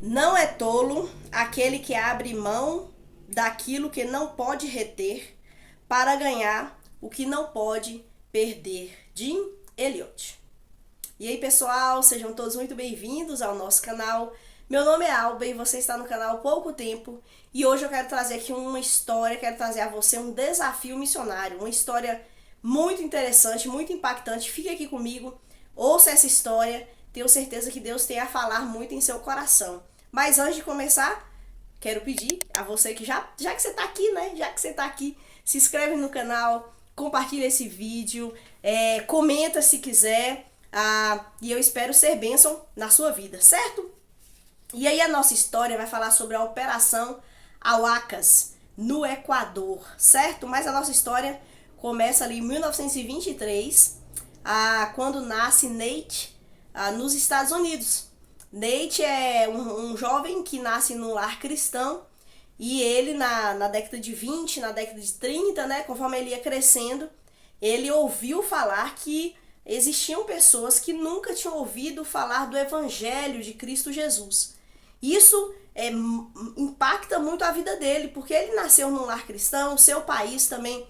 Não é tolo aquele que abre mão daquilo que não pode reter para ganhar o que não pode perder. Jim Elliot. E aí, pessoal, sejam todos muito bem-vindos ao nosso canal. Meu nome é Alba e você está no canal há pouco tempo. E hoje eu quero trazer aqui uma história, quero trazer a você um desafio missionário, uma história muito interessante, muito impactante. Fique aqui comigo, ouça essa história, tenho certeza que Deus tem a falar muito em seu coração. Mas antes de começar, quero pedir a você que já que você tá aqui, né? Já que você tá aqui, se inscreve no canal, compartilha esse vídeo, comenta se quiser, e eu espero ser bênção na sua vida, certo? E aí a nossa história vai falar sobre a Operação Aucas no Equador, certo? Mas a nossa história começa ali em 1923, quando nasce Nate nos Estados Unidos. Nate é um jovem que nasce num lar cristão e ele na década de 20, na década de 30, né, conforme ele ia crescendo, ele ouviu falar que existiam pessoas que nunca tinham ouvido falar do Evangelho de Cristo Jesus. Isso impacta muito a vida dele, porque ele nasceu num lar cristão, seu país também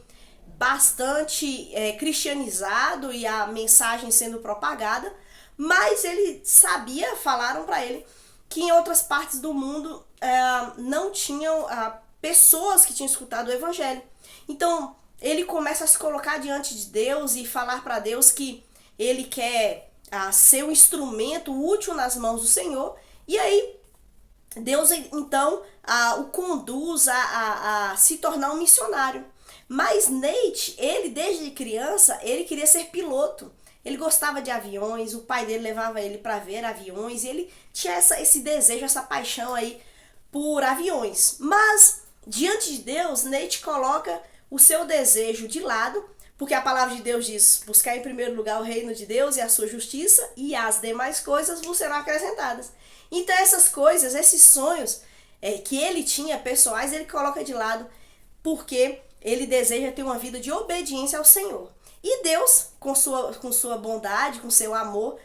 bastante cristianizado e a mensagem sendo propagada, mas ele sabia, falaram para ele, que em outras partes do mundo não tinham pessoas que tinham escutado o evangelho. Então ele começa a se colocar diante de Deus e falar para Deus que ele quer ser um instrumento útil nas mãos do Senhor. E aí Deus então o conduz a se tornar um missionário. Mas Nate, ele desde criança, ele queria ser piloto. Ele gostava de aviões, o pai dele levava ele para ver aviões, e ele tinha esse desejo, essa paixão aí por aviões. Mas, diante de Deus, Nate coloca o seu desejo de lado, porque a palavra de Deus diz: buscar em primeiro lugar o reino de Deus e a sua justiça, e as demais coisas vos serão acrescentadas. Então essas coisas, esses sonhos que ele tinha pessoais, ele coloca de lado, porque ele deseja ter uma vida de obediência ao Senhor. E Deus, com sua bondade, com seu amor,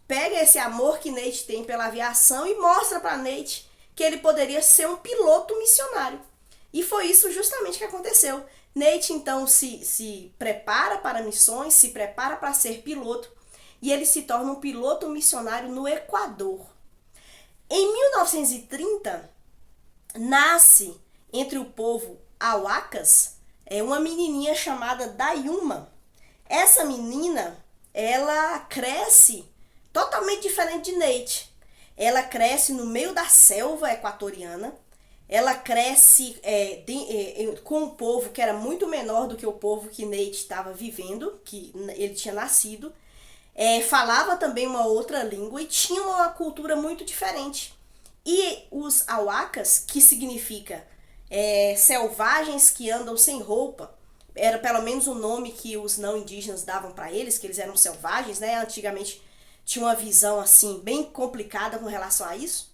pega esse amor que Nate tem pela aviação e mostra para Nate que ele poderia ser um piloto missionário. E foi isso justamente que aconteceu. Nate então se prepara para missões, se prepara para ser piloto, e ele se torna um piloto missionário no Equador. Em 1930, nasce entre o povo Aucas uma menininha chamada Dayuma. Essa menina, ela cresce totalmente diferente de Nate. Ela cresce no meio da selva equatoriana. Ela cresce com um povo que era muito menor do que o povo que Nate estava vivendo, que ele tinha nascido. Falava também uma outra língua e tinha uma cultura muito diferente. E os Aucas, que significa selvagens que andam sem roupa, era pelo menos o nome que os não indígenas davam para eles, que eles eram selvagens, né? Antigamente tinha uma visão assim bem complicada com relação a isso.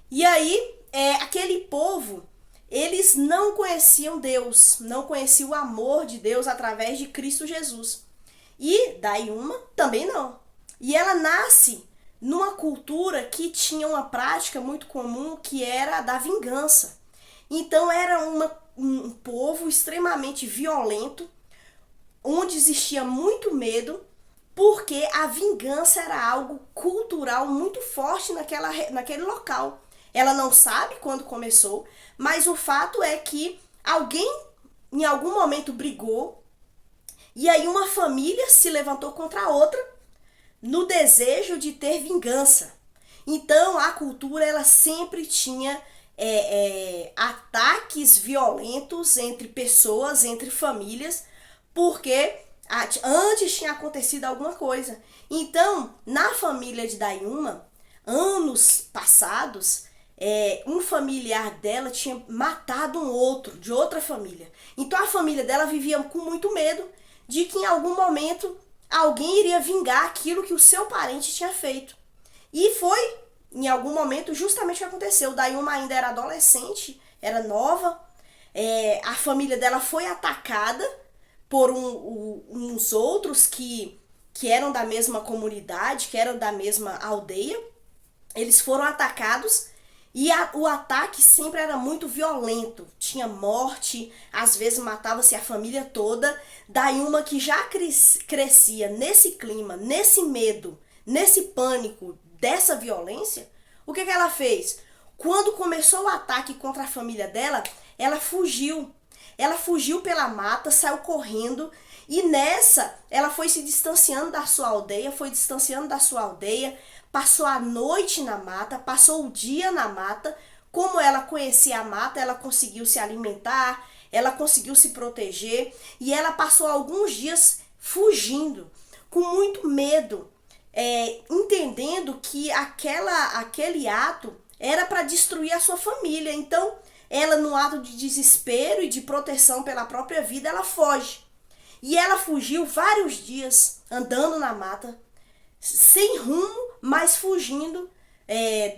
E aí aquele povo, eles não conheciam Deus, não conheciam o amor de Deus através de Cristo Jesus. E Dayuma também não. E ela nasce numa cultura que tinha uma prática muito comum, que era a da vingança. Então era um povo extremamente violento, onde existia muito medo, porque a vingança era algo cultural muito forte naquele local. Ela não sabe quando começou, mas o fato é que alguém em algum momento brigou, e aí uma família se levantou contra a outra no desejo de ter vingança. Então a cultura, ela sempre tinha ataques violentos entre pessoas, entre famílias, porque antes tinha acontecido alguma coisa. Então, na família de Dayuma, anos passados, um familiar dela tinha matado um outro, de outra família. Então a família dela vivia com muito medo de que em algum momento alguém iria vingar aquilo que o seu parente tinha feito. E foi, em algum momento, justamente o que aconteceu. Dayuma ainda era adolescente, era nova, a família dela foi atacada por uns outros que eram da mesma comunidade, que eram da mesma aldeia. Eles foram atacados e o ataque sempre era muito violento. Tinha morte, às vezes matava-se a família toda. Daí uma que já crescia nesse clima, nesse medo, nesse pânico dessa violência, o que ela fez? Quando começou o ataque contra a família dela, ela fugiu. Ela fugiu pela mata, saiu correndo e nessa ela foi se distanciando da sua aldeia, passou a noite na mata, passou o dia na mata. Como ela conhecia a mata, ela conseguiu se alimentar, ela conseguiu se proteger e ela passou alguns dias fugindo, com muito medo, entendendo que aquele ato era para destruir a sua família. Então, ela, no ato de desespero e de proteção pela própria vida, ela foge. E ela fugiu vários dias andando na mata, sem rumo, mas fugindo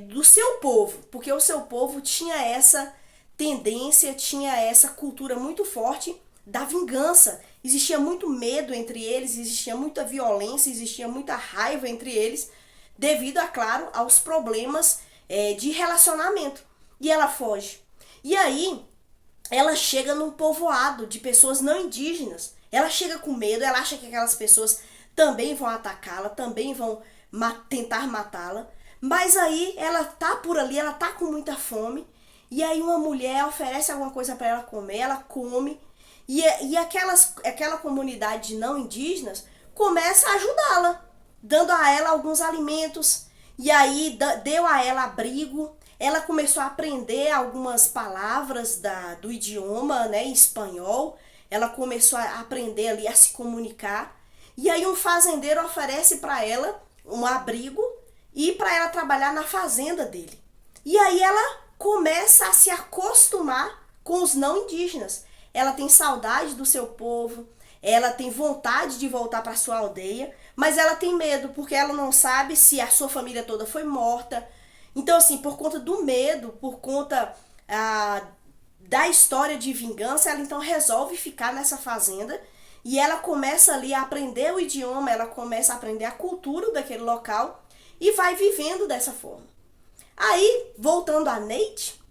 do seu povo, porque o seu povo tinha essa tendência, tinha essa cultura muito forte da vingança. Existia muito medo entre eles, existia muita violência, existia muita raiva entre eles, devido, é claro, aos problemas de relacionamento. E ela foge. E aí, ela chega num povoado de pessoas não indígenas. Ela chega com medo, ela acha que aquelas pessoas também vão atacá-la, também vão tentar matá-la. Mas aí ela tá por ali, ela tá com muita fome. E aí uma mulher oferece alguma coisa para ela comer, ela come. E aquela comunidade de não indígenas começa a ajudá-la, dando a ela alguns alimentos. E aí deu a ela abrigo. Ela começou a aprender algumas palavras do idioma, né, em espanhol. Ela começou a aprender ali a se comunicar. E aí um fazendeiro oferece para ela um abrigo e para ela trabalhar na fazenda dele. E aí ela começa a se acostumar com os não indígenas. Ela tem saudade do seu povo, ela tem vontade de voltar para sua aldeia, mas ela tem medo porque ela não sabe se a sua família toda foi morta. Então, assim, por conta do medo, por conta da história de vingança, ela então resolve ficar nessa fazenda e ela começa ali a aprender o idioma, ela começa a aprender a cultura daquele local e vai vivendo dessa forma. Aí, voltando a Nate,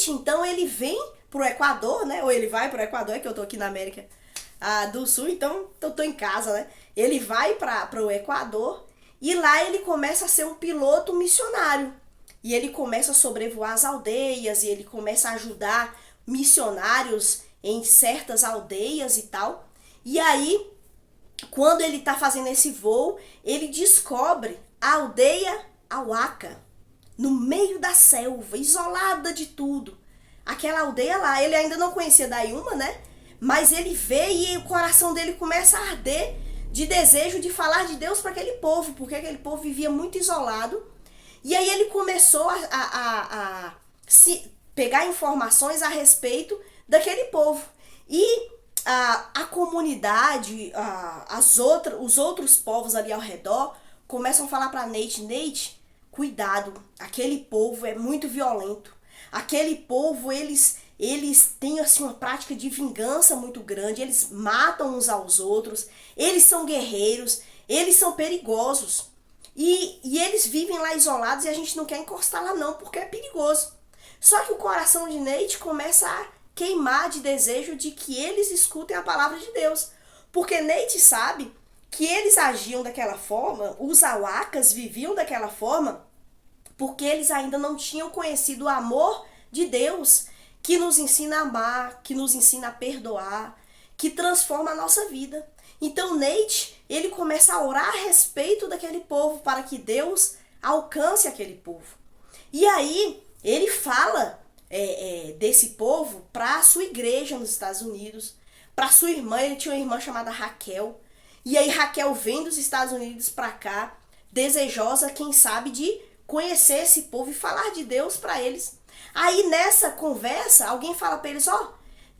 então, ele vem pro Equador, né? Ou ele vai pro Equador, é que eu tô aqui na América do Sul, então eu tô em casa, né? Ele vai pro Equador e lá ele começa a ser um piloto missionário. E ele começa a sobrevoar as aldeias, e ele começa a ajudar missionários em certas aldeias e tal. E aí, quando ele tá fazendo esse voo, ele descobre a aldeia Auaca, no meio da selva, isolada de tudo. Aquela aldeia lá, ele ainda não conhecia Dayuma, né? Mas ele vê e o coração dele começa a arder de desejo de falar de Deus para aquele povo, porque aquele povo vivia muito isolado. E aí ele começou a se pegar informações a respeito daquele povo. E a comunidade, os outros povos ali ao redor começam a falar para Nate, cuidado, aquele povo é muito violento. Aquele povo, eles têm assim uma prática de vingança muito grande, eles matam uns aos outros, eles são guerreiros, eles são perigosos. E eles vivem lá isolados e a gente não quer encostar lá não, porque é perigoso. Só que o coração de Nate começa a queimar de desejo de que eles escutem a palavra de Deus. Porque Nate sabe que eles agiam daquela forma, os Auacas viviam daquela forma, porque eles ainda não tinham conhecido o amor de Deus, que nos ensina a amar, que nos ensina a perdoar, que transforma a nossa vida. Então Nate, ele começa a orar a respeito daquele povo, para que Deus alcance aquele povo. E aí, ele fala desse povo para a sua igreja nos Estados Unidos, para sua irmã. Ele tinha uma irmã chamada Raquel. E aí Raquel vem dos Estados Unidos para cá, desejosa, quem sabe, de conhecer esse povo e falar de Deus para eles. Aí nessa conversa, alguém fala para eles,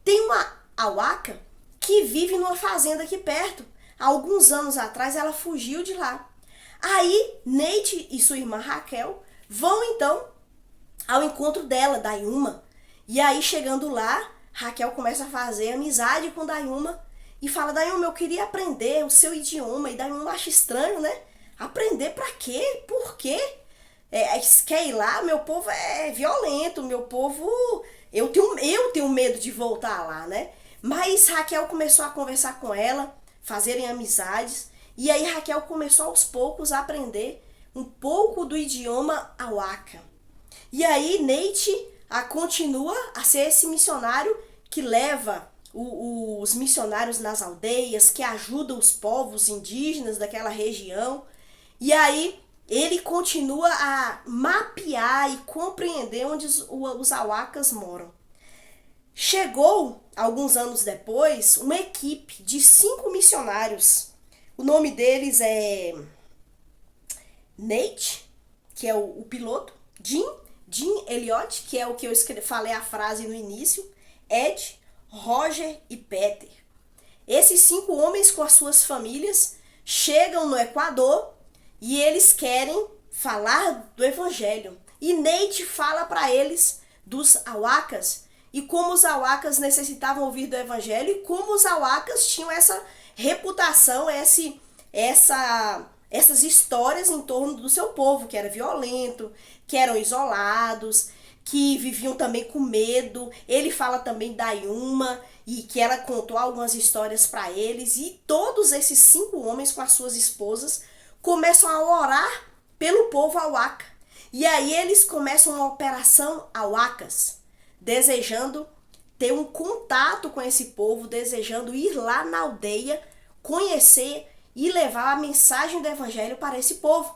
tem uma Auaca que vive numa fazenda aqui perto. Há alguns anos atrás ela fugiu de lá. Aí Nate e sua irmã Raquel vão então ao encontro dela, Dayuma. E aí chegando lá, Raquel começa a fazer amizade com Dayuma e fala, Dayuma, eu queria aprender o seu idioma. E Dayuma acha estranho, né? Aprender pra quê? Por quê? quer ir lá? Meu povo é violento, meu povo... Eu tenho medo de voltar lá, né? Mas Raquel começou a conversar com ela, fazerem amizades, e aí Raquel começou aos poucos a aprender um pouco do idioma auaca. E aí Neite continua a ser esse missionário que leva os missionários nas aldeias, que ajuda os povos indígenas daquela região. E aí ele continua a mapear e compreender onde os auacas moram. Chegou, alguns anos depois, uma equipe de 5 missionários. O nome deles é Nate, que é o piloto, Jim Elliot, que é o que eu falei a frase no início, Ed, Roger e Peter. Esses 5 homens com as suas famílias chegam no Equador e eles querem falar do evangelho. E Nate fala para eles dos auacas e como os auacas necessitavam ouvir do evangelho e como os auacas tinham essa reputação, essas histórias em torno do seu povo, que era violento, que eram isolados, que viviam também com medo. Ele fala também da Yuma, e que ela contou algumas histórias para eles, e todos esses 5 homens com as suas esposas começam a orar pelo povo auaca. E aí eles começam uma operação auacas, desejando ter um contato com esse povo, desejando ir lá na aldeia, conhecer e levar a mensagem do evangelho para esse povo.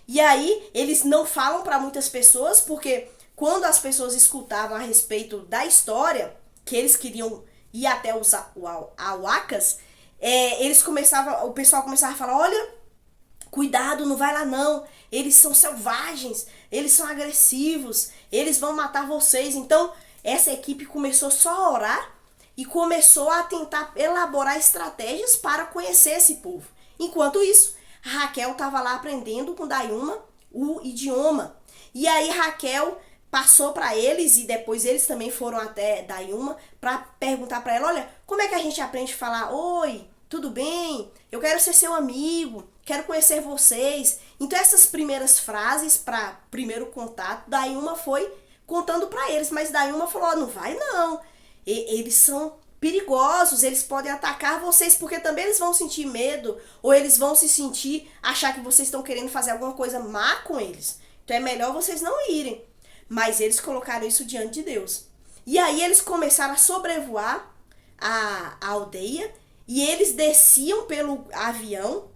E aí eles não falam para muitas pessoas, porque quando as pessoas escutavam a respeito da história, que eles queriam ir até os auacas, o pessoal começava a falar, olha, cuidado, não vai lá não, eles são selvagens, eles são agressivos, eles vão matar vocês. Então essa equipe começou só a orar e começou a tentar elaborar estratégias para conhecer esse povo. Enquanto isso, Raquel estava lá aprendendo com Dayuma o idioma. E aí Raquel passou para eles, e depois eles também foram até Dayuma para perguntar para ela, olha, como é que a gente aprende a falar, oi, tudo bem? Eu quero ser seu amigo, quero conhecer vocês. Então essas primeiras frases para primeiro contato, Dayuma foi contando para eles, mas Dayuma falou, não vai não, eles são perigosos, eles podem atacar vocês, porque também eles vão sentir medo, ou eles vão achar que vocês estão querendo fazer alguma coisa má com eles. Então é melhor vocês não irem. Mas eles colocaram isso diante de Deus. E aí eles começaram a sobrevoar a aldeia, e eles desciam pelo avião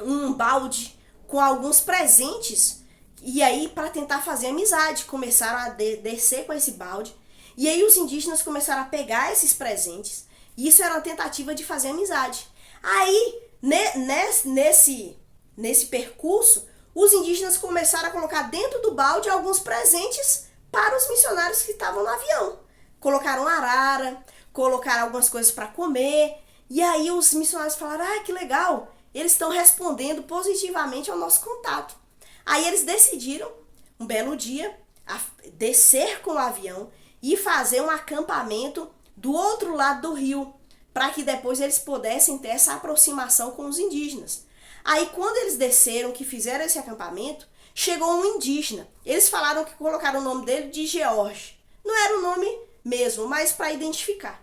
um balde com alguns presentes, e aí para tentar fazer amizade, começaram a descer com esse balde. E aí os indígenas começaram a pegar esses presentes. E isso era uma tentativa de fazer amizade. Aí, nesse percurso, os indígenas começaram a colocar dentro do balde alguns presentes para os missionários que estavam no avião. Colocaram arara, colocaram algumas coisas para comer. E aí os missionários falaram, que legal, eles estão respondendo positivamente ao nosso contato. Aí eles decidiram, um belo dia, descer com o avião e fazer um acampamento do outro lado do rio, para que depois eles pudessem ter essa aproximação com os indígenas. Aí quando eles desceram, que fizeram esse acampamento, chegou um indígena. Eles falaram que colocaram o nome dele de George. Não era o nome mesmo, mas para identificar.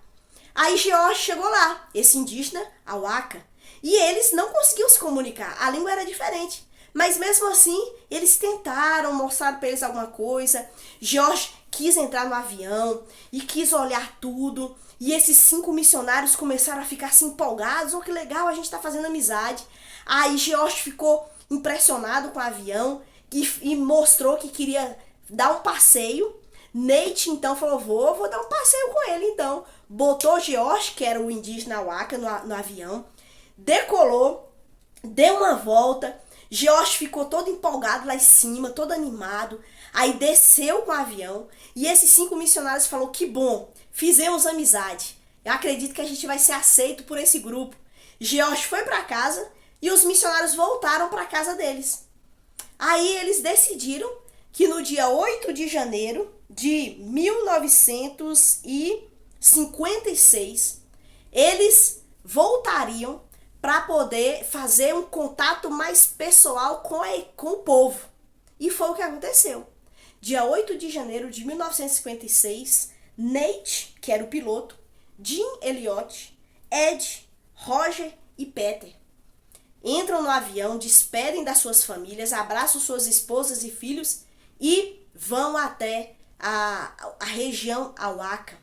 Aí George chegou lá, esse indígena, auaca, e eles não conseguiam se comunicar, a língua era diferente. Mas mesmo assim, eles tentaram, mostraram para eles alguma coisa. George quis entrar no avião e quis olhar tudo. E esses 5 missionários começaram a ficar assim empolgados. Que legal, a gente está fazendo amizade. Aí George ficou impressionado com o avião e mostrou que queria dar um passeio. Nate então falou, vou dar um passeio com ele então. Botou George, que era o indígena auaca, no avião. Decolou, deu uma volta. George ficou todo empolgado lá em cima, todo animado. Aí desceu com o avião e esses 5 missionários falaram, que bom, fizemos amizade. Eu acredito que a gente vai ser aceito por esse grupo. George foi para casa e os missionários voltaram para casa deles. Aí eles decidiram que no dia 8 de janeiro de 1956, eles voltariam para poder fazer um contato mais pessoal com o povo. E foi o que aconteceu. Dia 8 de janeiro de 1956, Nate, que era o piloto, Jim Elliot, Ed, Roger e Peter entram no avião, despedem das suas famílias, abraçam suas esposas e filhos e vão até a região Awaka.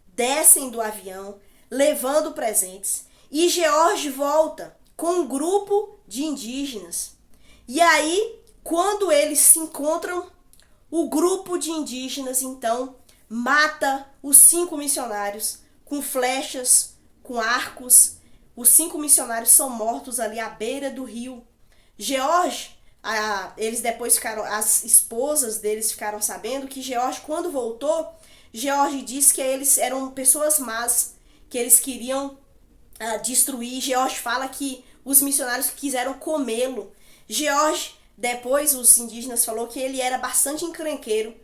Descem do avião, levando presentes. E George volta com um grupo de indígenas. E aí, quando eles se encontram, o grupo de indígenas, então, mata os 5 missionários com flechas, com arcos. Os 5 missionários são mortos ali à beira do rio. George, eles depois ficaram, as esposas deles ficaram sabendo que George, quando voltou, George disse que eles eram pessoas más, que eles queriam destruir. George fala que os missionários quiseram comê-lo. George, depois os indígenas falou que ele era bastante encrenqueiro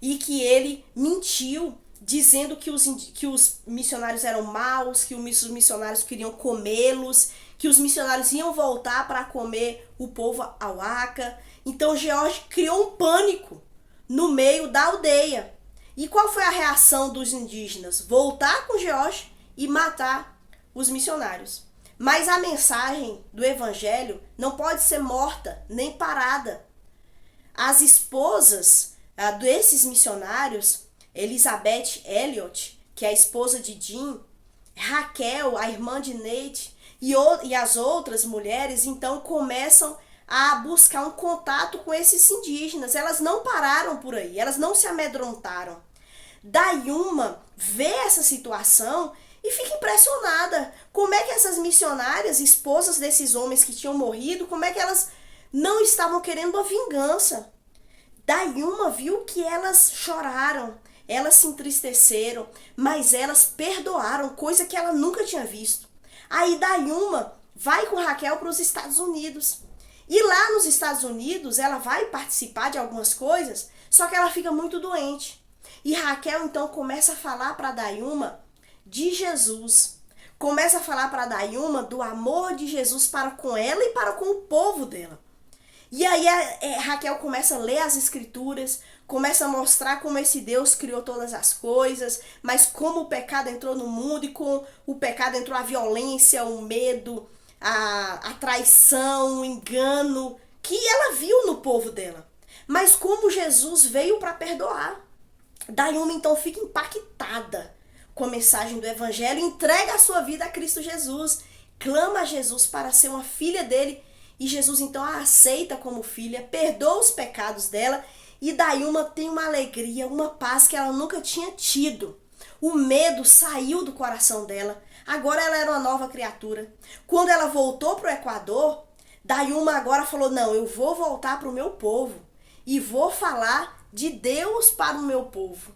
e que ele mentiu dizendo que os missionários eram maus, que os missionários queriam comê-los, que os missionários iam voltar para comer o povo Awaka. Então George criou um pânico no meio da aldeia. E qual foi a reação dos indígenas? Voltar com George e matar os missionários. Mas a mensagem do evangelho não pode ser morta nem parada. As esposas desses missionários, Elizabeth Elliot, que é a esposa de Jim, Raquel, a irmã de Nate, e as outras mulheres, então, começam a buscar um contato com esses indígenas. Elas não pararam por aí, elas não se amedrontaram. Dayuma vê essa situação e fica impressionada. Como é que essas missionárias, esposas desses homens que tinham morrido, como é que elas não estavam querendo uma vingança? Dayuma viu que elas choraram, elas se entristeceram, mas elas perdoaram, coisa que ela nunca tinha visto. Aí Dayuma vai com Raquel para os Estados Unidos. E lá nos Estados Unidos ela vai participar de algumas coisas, só que ela fica muito doente. E Raquel então começa a falar para Dayuma de Jesus. Começa a falar para Dayuma do amor de Jesus para com ela e para com o povo dela. E aí Raquel começa a ler as escrituras, começa a mostrar como esse Deus criou todas as coisas, mas como o pecado entrou no mundo e com o pecado entrou a violência, o medo, a traição, o engano, que ela viu no povo dela. Mas como Jesus veio para perdoar. Dayuma então fica impactada com a mensagem do evangelho, entrega a sua vida a Cristo Jesus, clama a Jesus para ser uma filha dele. E Jesus então a aceita como filha, perdoa os pecados dela e Dayuma tem uma alegria, uma paz que ela nunca tinha tido. O medo saiu do coração dela, agora ela era uma nova criatura. Quando ela voltou para o Equador, Dayuma agora falou, não, eu vou voltar para o meu povo e vou falar de Deus para o meu povo.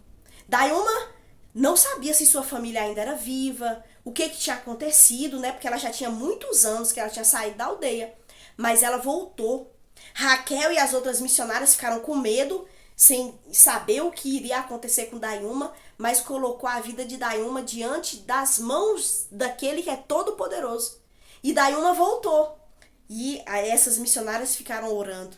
Dayuma não sabia se sua família ainda era viva, o que tinha acontecido, né? Porque ela já tinha muitos anos que ela tinha saído da aldeia. Mas ela voltou. Raquel e as outras missionárias ficaram com medo, sem saber o que iria acontecer com Dayuma, mas colocou a vida de Dayuma diante das mãos daquele que é todo poderoso. E Dayuma voltou. E essas missionárias ficaram orando.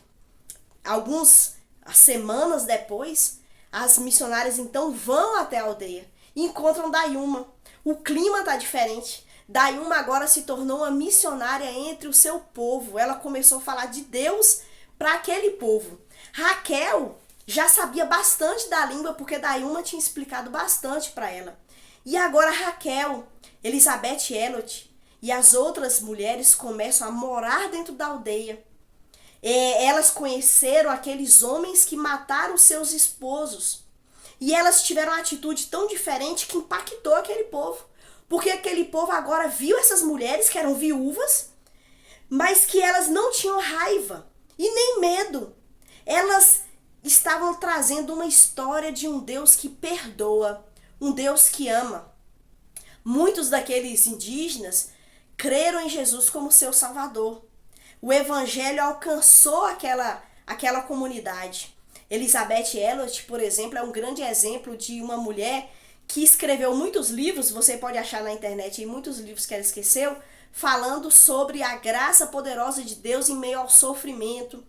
Algumas semanas depois, as missionárias então vão até a aldeia e encontram Dayuma. O clima tá diferente. Dayuma agora se tornou uma missionária entre o seu povo. Ela começou a falar de Deus para aquele povo. Raquel já sabia bastante da língua porque Dayuma tinha explicado bastante para ela. E agora Raquel, Elizabeth Elliot e as outras mulheres começam a morar dentro da aldeia. Elas conheceram aqueles homens que mataram seus esposos. E elas tiveram uma atitude tão diferente que impactou aquele povo. Porque aquele povo agora viu essas mulheres que eram viúvas, mas que elas não tinham raiva e nem medo. Elas estavam trazendo uma história de um Deus que perdoa, um Deus que ama. Muitos daqueles indígenas creram em Jesus como seu Salvador. O evangelho alcançou aquela comunidade. Elizabeth Elliot, por exemplo, é um grande exemplo de uma mulher que escreveu muitos livros, você pode achar na internet muitos livros que ela esqueceu, falando sobre a graça poderosa de Deus em meio ao sofrimento.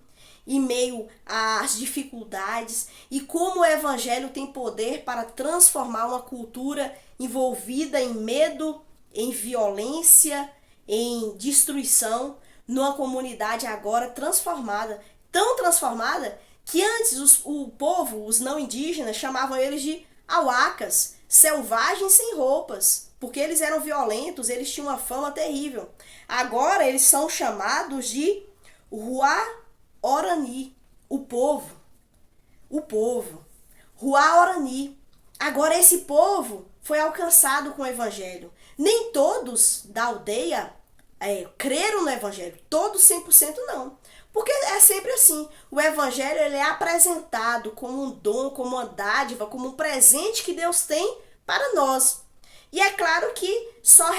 em meio às dificuldades e como o evangelho tem poder para transformar uma cultura envolvida em medo, em violência, em destruição, numa comunidade agora transformada, tão transformada que antes o povo, os não indígenas, chamavam eles de auacas, selvagens sem roupas, porque eles eram violentos, eles tinham uma fama terrível. Agora eles são chamados de Ruá-Orani, o povo. O povo. Ruá-Orani. Agora esse povo foi alcançado com o evangelho. Nem todos da aldeia creram no evangelho. Todos 100% não. Porque é sempre assim. O evangelho ele é apresentado como um dom, como uma dádiva, como um presente que Deus tem para nós. E é claro que só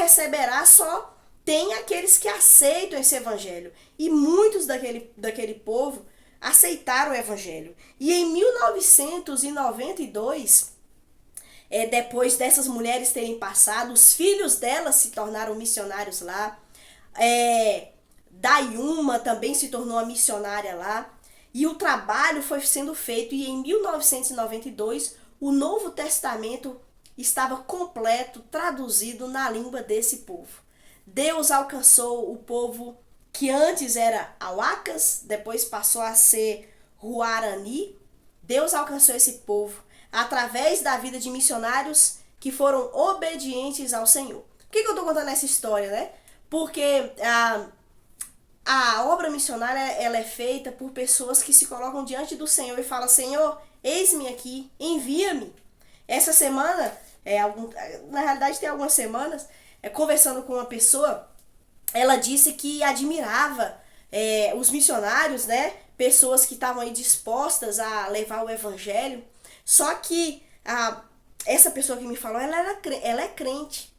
tem aqueles que aceitam esse evangelho. E muitos daquele povo aceitaram o evangelho. E em 1992, depois dessas mulheres terem passado, os filhos delas se tornaram missionários lá. Dayuma também se tornou uma missionária lá. E o trabalho foi sendo feito. E em 1992, o Novo Testamento estava completo, traduzido na língua desse povo. Deus alcançou o povo que antes era auacas, depois passou a ser Ruarani. Deus alcançou esse povo através da vida de missionários que foram obedientes ao Senhor. Por que eu estou contando essa história, né? Porque a obra missionária ela é feita por pessoas que se colocam diante do Senhor e falam: Senhor, eis-me aqui, envia-me. Essa semana, na realidade tem algumas semanas, conversando com uma pessoa, ela disse que admirava os missionários, né? Pessoas que estavam aí dispostas a levar o evangelho. Só que essa pessoa que me falou, ela é crente.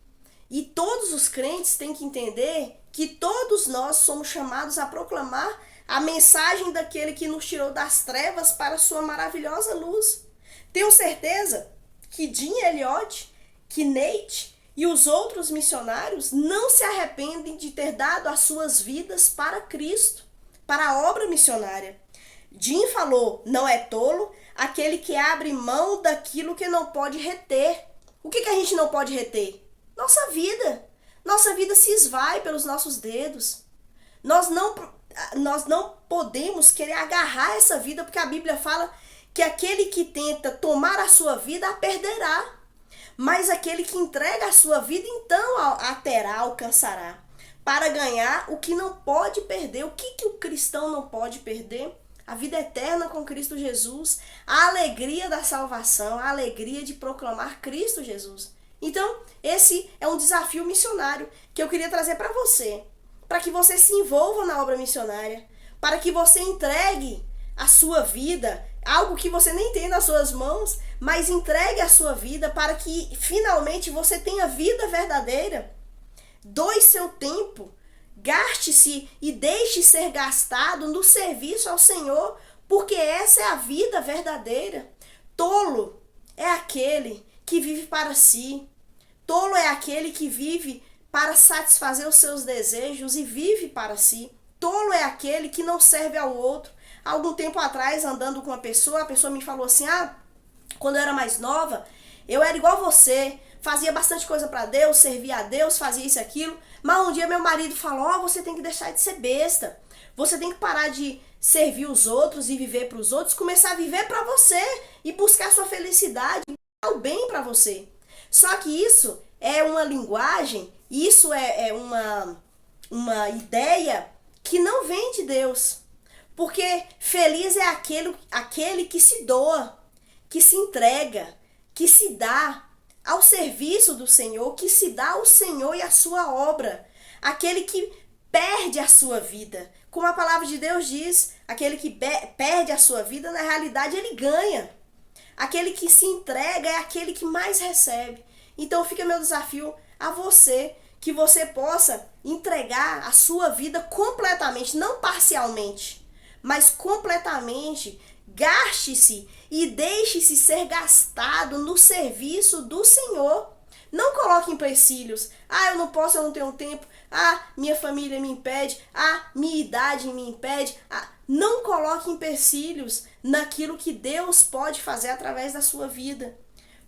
E todos os crentes têm que entender que todos nós somos chamados a proclamar a mensagem daquele que nos tirou das trevas para a sua maravilhosa luz. Tenho certeza que Jim Elliot, que Nate e os outros missionários não se arrependem de ter dado as suas vidas para Cristo, para a obra missionária. Jim falou: não é tolo aquele que abre mão daquilo que não pode reter. O que a gente não pode reter? Nossa vida. Nossa vida se esvai pelos nossos dedos. Nós não podemos querer agarrar essa vida, porque a Bíblia fala que aquele que tenta tomar a sua vida a perderá. Mas aquele que entrega a sua vida, então a terá, alcançará. Para ganhar o que não pode perder. O que o cristão não pode perder? A vida eterna com Cristo Jesus. A alegria da salvação. A alegria de proclamar Cristo Jesus. Então, esse é um desafio missionário que eu queria trazer para você. Para que você se envolva na obra missionária. Para que você entregue a sua vida, algo que você nem tem nas suas mãos, mas entregue a sua vida para que finalmente você tenha vida verdadeira. Doe seu tempo, gaste-se e deixe ser gastado no serviço ao Senhor, porque essa é a vida verdadeira. Tolo é aquele que vive para si. Tolo é aquele que vive para satisfazer os seus desejos e vive para si. Tolo é aquele que não serve ao outro. Algum tempo atrás, andando com uma pessoa, a pessoa me falou assim: quando eu era mais nova, eu era igual você, fazia bastante coisa para Deus, servia a Deus, fazia isso e aquilo, mas um dia meu marido falou: você tem que deixar de ser besta, você tem que parar de servir os outros e viver para os outros, começar a viver para você e buscar sua felicidade, o bem para você. Só que isso é uma linguagem, isso é uma ideia que não vem de Deus. Porque feliz é aquele que se doa, que se entrega, que se dá ao serviço do Senhor, que se dá ao Senhor e à sua obra. Aquele que perde a sua vida. Como a palavra de Deus diz, aquele que perde a sua vida, na realidade ele ganha. Aquele que se entrega é aquele que mais recebe. Então fica meu desafio a você, que você possa entregar a sua vida completamente, não parcialmente, mas completamente. Gaste-se e deixe-se ser gastado no serviço do Senhor. Não coloque empecilhos. Eu não posso, eu não tenho tempo. Minha família me impede. Minha idade me impede. Não coloque empecilhos naquilo que Deus pode fazer através da sua vida.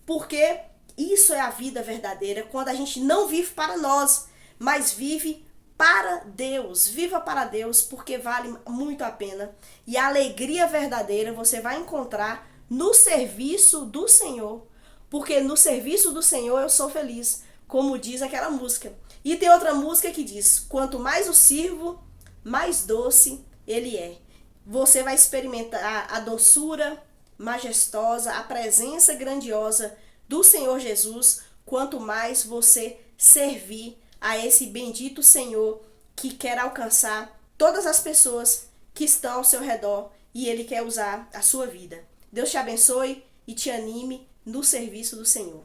Porque isso é a vida verdadeira, quando a gente não vive para nós, mas vive para Deus. Viva para Deus, porque vale muito a pena. E a alegria verdadeira você vai encontrar no serviço do Senhor. Porque no serviço do Senhor eu sou feliz, como diz aquela música. E tem outra música que diz: quanto mais o sirvo, mais doce ele é. Você vai experimentar a doçura majestosa, a presença grandiosa do Senhor Jesus, quanto mais você servir a esse bendito Senhor que quer alcançar todas as pessoas que estão ao seu redor e Ele quer usar a sua vida. Deus te abençoe e te anime no serviço do Senhor.